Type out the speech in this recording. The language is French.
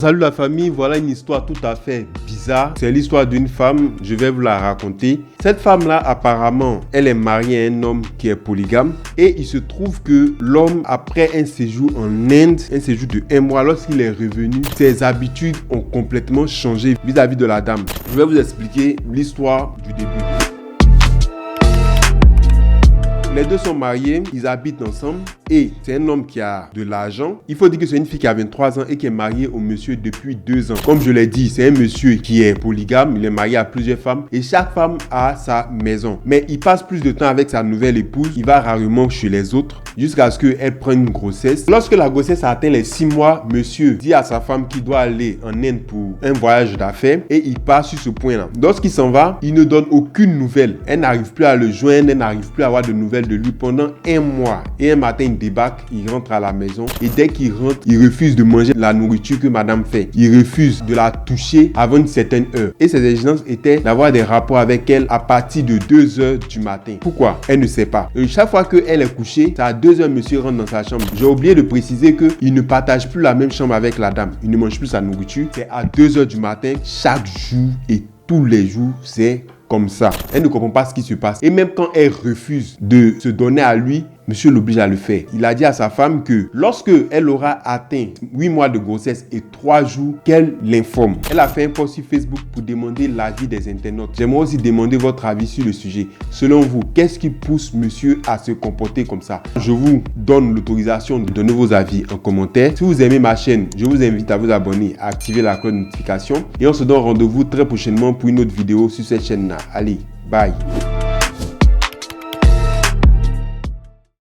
Salut la famille, voilà une histoire tout à fait bizarre. C'est l'histoire d'une femme, je vais vous la raconter. Cette femme-là, apparemment, elle est mariée à un homme qui est polygame. Et il se trouve que l'homme, après un séjour en Inde, un séjour de 1 mois, lorsqu'il est revenu, ses habitudes ont complètement changé vis-à-vis de la dame. Je vais vous expliquer l'histoire du début. Les deux sont mariés, ils habitent ensemble et c'est un homme qui a de l'argent. Il faut dire que c'est une fille qui a 23 ans et qui est mariée au monsieur depuis 2 ans. Comme je l'ai dit, c'est un monsieur qui est polygame, il est marié à plusieurs femmes et chaque femme a sa maison. Mais il passe plus de temps avec sa nouvelle épouse, il va rarement chez les autres jusqu'à ce qu'elle prenne une grossesse. Lorsque la grossesse a atteint les 6 mois, monsieur dit à sa femme qu'il doit aller en Inde pour un voyage d'affaires et il part sur ce point-là. Lorsqu'il s'en va, il ne donne aucune nouvelle. Elle n'arrive plus à le joindre, elle n'arrive plus à avoir de nouvelles de lui pendant 1 mois. Et un matin, il débarque, il rentre à la maison et dès qu'il rentre, il refuse de manger la nourriture que madame fait. Il refuse de la toucher avant une certaine heure. Et ses exigences étaient d'avoir des rapports avec elle à partir de 2 heures du matin. Pourquoi? Elle ne sait pas. Et chaque fois qu'elle est couchée, c'est à 2 heures, monsieur rentre dans sa chambre. J'ai oublié de préciser qu'il ne partage plus la même chambre avec la dame. Il ne mange plus sa nourriture. C'est à 2 heures du matin, chaque jour et tous les jours, c'est comme ça. Elle ne comprend pas ce qui se passe. Et même quand elle refuse de se donner à lui, monsieur l'oblige à le faire. Il a dit à sa femme que lorsque elle aura atteint 8 mois de grossesse et 3 jours, qu'elle l'informe. Elle a fait un post sur Facebook pour demander l'avis des internautes. J'aimerais aussi demander votre avis sur le sujet. Selon vous, qu'est-ce qui pousse monsieur à se comporter comme ça? Je vous donne l'autorisation de donner vos avis en commentaire. Si vous aimez ma chaîne, je vous invite à vous abonner, à activer la cloche de notification. Et on se donne rendez-vous très prochainement pour une autre vidéo sur cette chaîne-là. Allez, bye!